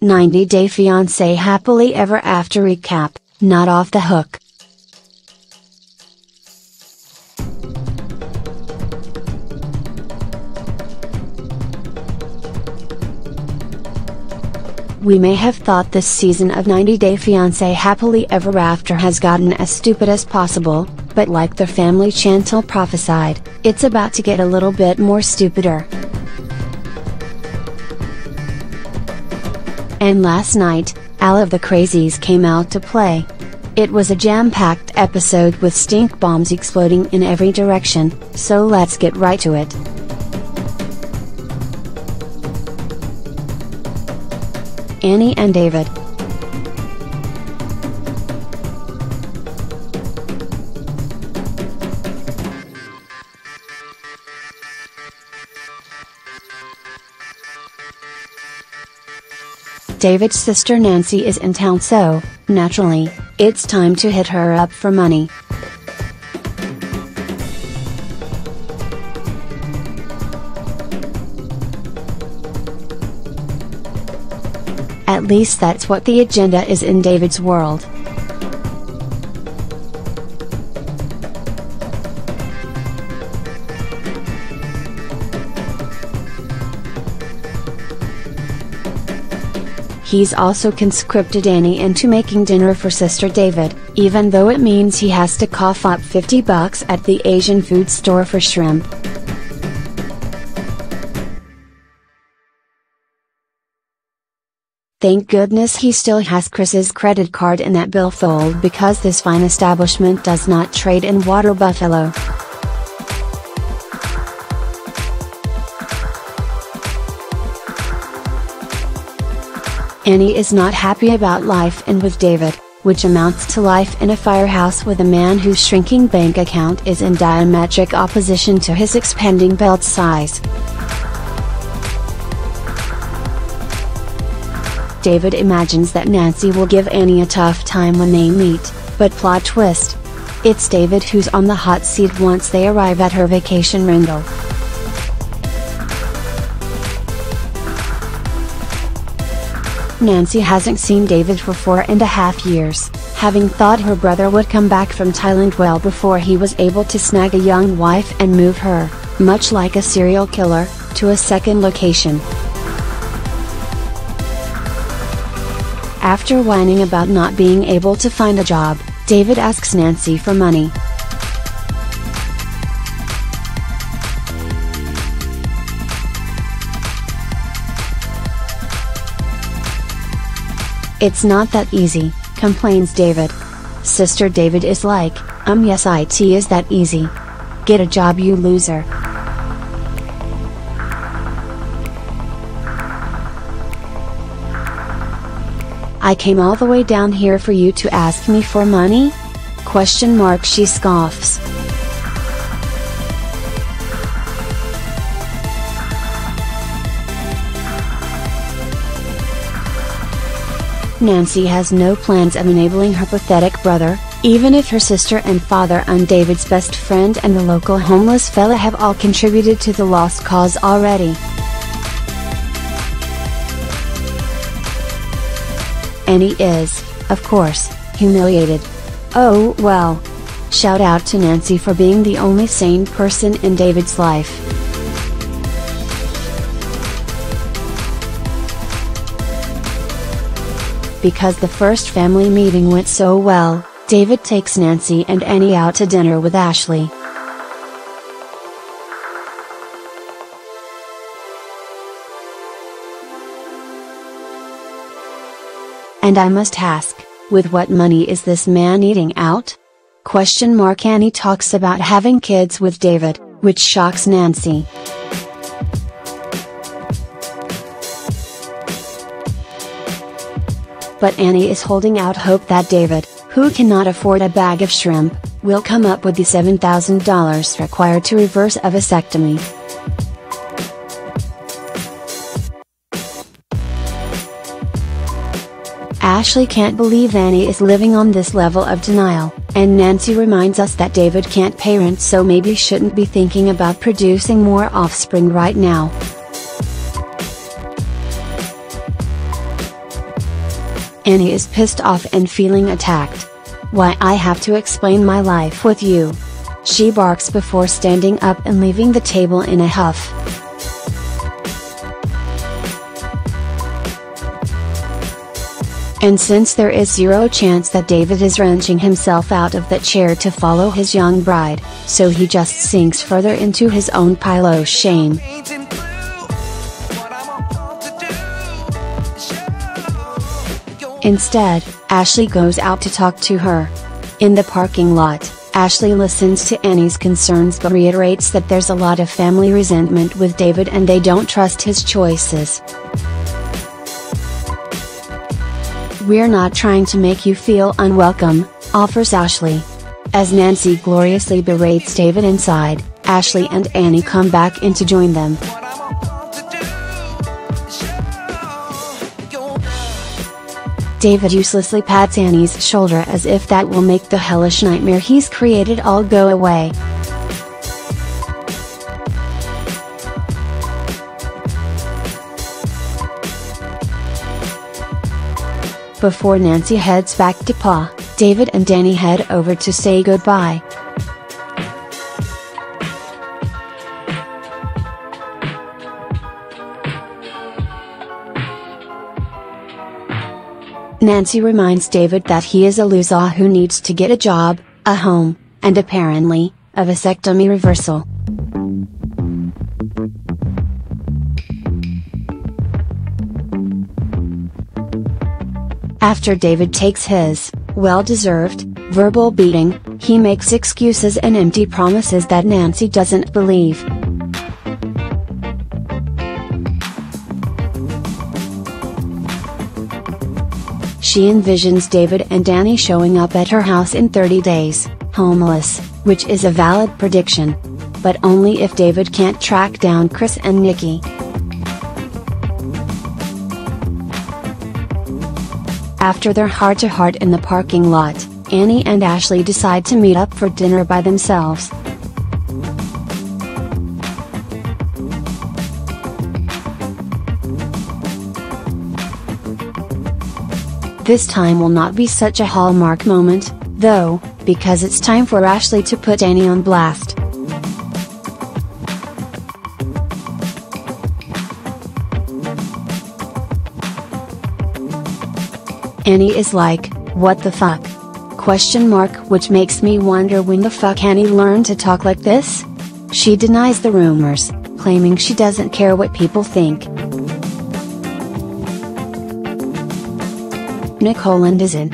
90-Day Fiance Happily Ever After Recap, Not Off the Hook. We may have thought this season of 90-Day Fiancé Happily Ever After has gotten as stupid as possible, but like the family Chantal prophesied, it's about to get a little bit more stupider. And last night, all of the crazies came out to play. It was a jam-packed episode with stink bombs exploding in every direction, so let's get right to it. Annie and David. David's sister Nancy is in town, so, naturally, it's time to hit her up for money. At least that's what the agenda is in David's world. He's also conscripted Annie into making dinner for Sister David, even though it means he has to cough up $50 at the Asian food store for shrimp. Thank goodness he still has Chris's credit card in that billfold, because this fine establishment does not trade in water buffalo. Annie is not happy about life in with David, which amounts to life in a firehouse with a man whose shrinking bank account is in diametric opposition to his expanding belt size. David imagines that Nancy will give Annie a tough time when they meet, but plot twist. It's David who's on the hot seat once they arrive at her vacation rental. Nancy hasn't seen David for 4.5 years, having thought her brother would come back from Thailand well before he was able to snag a young wife and move her, much like a serial killer, to a second location. After whining about not being able to find a job, David asks Nancy for money. It's not that easy, complains David. Sister David is like, yes, it is that easy. Get a job, you loser. I came all the way down here for you to ask me for money? ? She scoffs. Nancy has no plans of enabling her pathetic brother, even if her sister and father and David's best friend and the local homeless fella have all contributed to the lost cause already. Annie is, of course, humiliated. Oh well. Shout out to Nancy for being the only sane person in David's life. Because the first family meeting went so well, David takes Nancy and Annie out to dinner with Ashley. And I must ask, with what money is this man eating out? ? Annie talks about having kids with David, which shocks Nancy. But Annie is holding out hope that David, who cannot afford a bag of shrimp, will come up with the $7,000 required to reverse a vasectomy. Ashley can't believe Annie is living on this level of denial, and Nancy reminds us that David can't parent, so maybe shouldn't be thinking about producing more offspring right now. Annie is pissed off and feeling attacked. "Why I have to explain my life with you?" she barks before standing up and leaving the table in a huff. And since there is zero chance that David is wrenching himself out of that chair to follow his young bride, so he just sinks further into his own pile of shame. Instead, Ashley goes out to talk to her. In the parking lot, Ashley listens to Annie's concerns but reiterates that there's a lot of family resentment with David and they don't trust his choices. "We're not trying to make you feel unwelcome," offers Ashley. As Nancy gloriously berates David inside, Ashley and Annie come back in to join them. David uselessly pats Annie's shoulder as if that will make the hellish nightmare he's created all go away. Before Nancy heads back to Pa, David and Danny head over to say goodbye. Nancy reminds David that he is a loser who needs to get a job, a home, and apparently, a vasectomy reversal. After David takes his, well-deserved, verbal beating, he makes excuses and empty promises that Nancy doesn't believe. She envisions David and Danny showing up at her house in 30 days, homeless, which is a valid prediction. But only if David can't track down Chris and Nikki. After their heart-to-heart in the parking lot, Annie and Ashley decide to meet up for dinner by themselves. This time will not be such a hallmark moment, though, because it's time for Ashley to put Annie on blast. Annie is like, "What the fuck?" Which makes me wonder when the fuck Annie learned to talk like this? She denies the rumors, claiming she doesn't care what people think. Nicole Azan.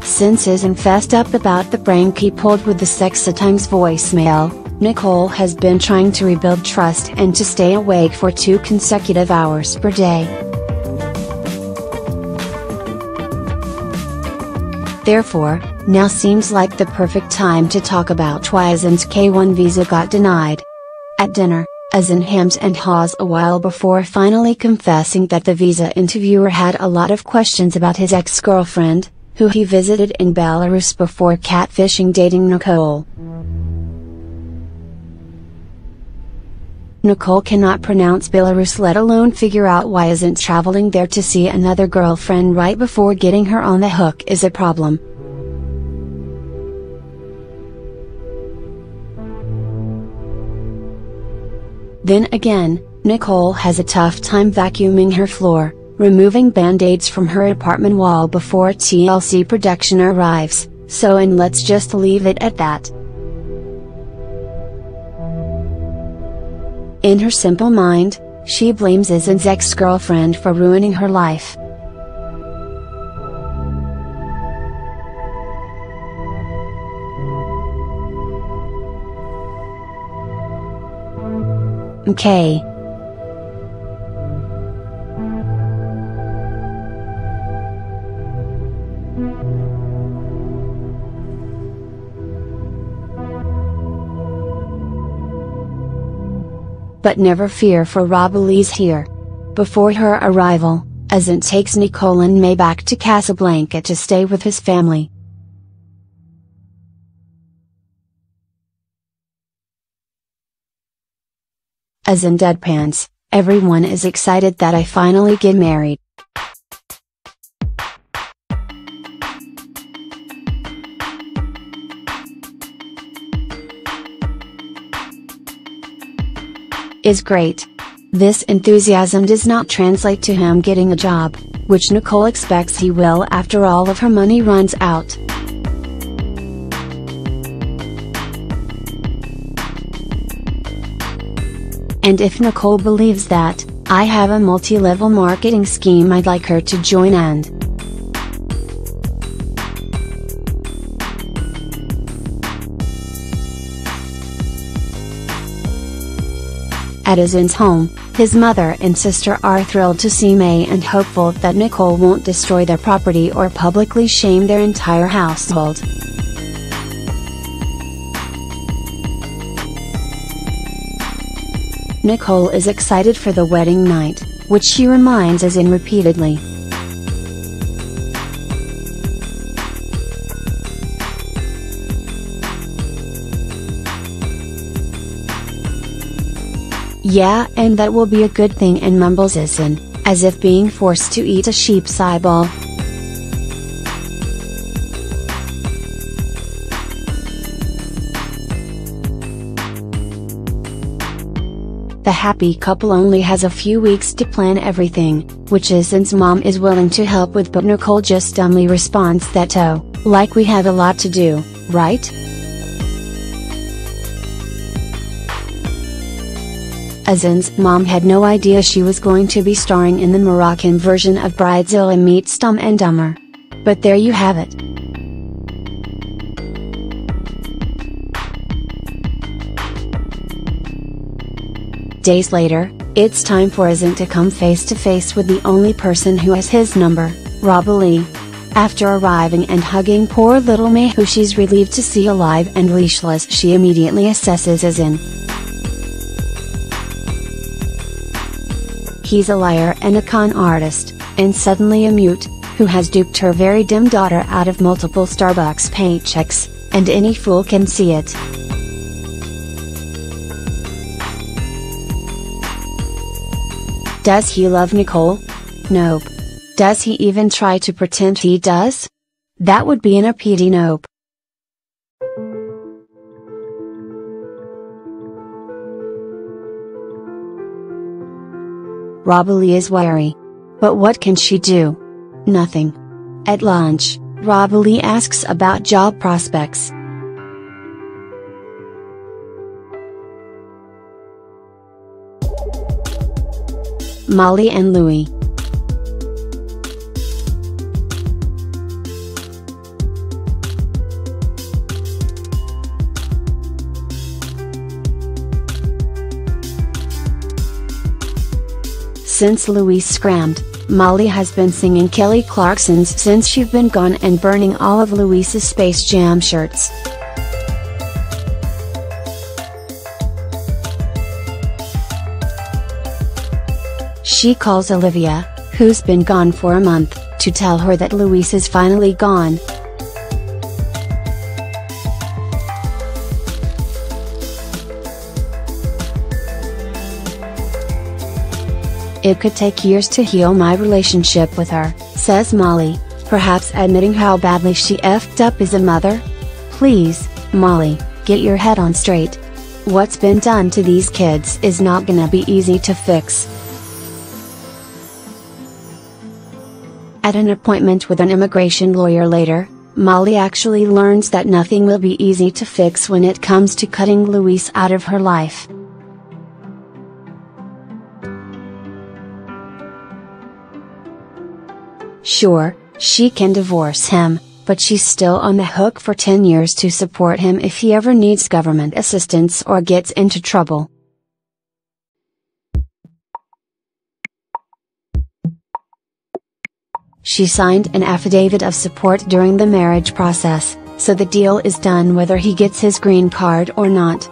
Since Azan fessed up about the prank he pulled with the Sex at Times voicemail, Nicole has been trying to rebuild trust and to stay awake for 2 consecutive hours per day. Therefore, now seems like the perfect time to talk about why Azan's K-1 visa got denied. At dinner, Azan hems and haws a while before finally confessing that the visa interviewer had a lot of questions about his ex-girlfriend, who he visited in Belarus before catfishing dating Nicole. Nicole cannot pronounce Belarus, let alone figure out why isn't traveling there to see another girlfriend right before getting her on the hook is a problem. Then again, Nicole has a tough time vacuuming her floor, removing band-aids from her apartment wall before TLC production arrives, and let's just leave it at that. In her simple mind, she blames Azan's ex-girlfriend for ruining her life. Okay. But never fear, for Rob Lee's here. Before her arrival, Azan takes Nicole and May back to Casablanca to stay with his family. Azan deadpans, "Everyone is excited that I finally get married. Is great." This enthusiasm does not translate to him getting a job, which Nicole expects he will after all of her money runs out. And if Nicole believes that, I have a multi-level marketing scheme I'd like her to join and at Azan's home, his mother and sister are thrilled to see May and hopeful that Nicole won't destroy their property or publicly shame their entire household. Nicole is excited for the wedding night, which she reminds Azan repeatedly. "Yeah, and that will be a good thing," and mumbles Azan, as if being forced to eat a sheep's eyeball. The happy couple only has a few weeks to plan everything, which Azan's mom is willing to help with, but Nicole just dumbly responds that "Oh, like we have a lot to do, right?" Azan's mom had no idea she was going to be starring in the Moroccan version of Bridezilla meets Dumb and Dumber. But there you have it. Days later, it's time for Azan to come face to face with the only person who has his number, Robbie. After arriving and hugging poor little May, who she's relieved to see alive and leashless, she immediately assesses Azan. He's a liar and a con artist, and suddenly a mute, who has duped her very dim daughter out of multiple Starbucks paychecks, and any fool can see it. Does he love Nicole? Nope. Does he even try to pretend he does? That would be an uppity nope. Robbie is wary. But what can she do? Nothing. At lunch, Robbie asks about job prospects. Molly and Louis. Since Louis scrammed, Molly has been singing Kelly Clarkson's Since You've Been Gone and burning all of Louis's Space Jam shirts. She calls Olivia, who's been gone for a month, to tell her that Louis is finally gone. It could take years to heal my relationship with her, says Molly, perhaps admitting how badly she effed up as a mother. Please, Molly, get your head on straight. What's been done to these kids is not gonna be easy to fix. At an appointment with an immigration lawyer later, Molly actually learns that nothing will be easy to fix when it comes to cutting Louis out of her life. Sure, she can divorce him, but she's still on the hook for 10 years to support him if he ever needs government assistance or gets into trouble. She signed an affidavit of support during the marriage process, so the deal is done whether he gets his green card or not.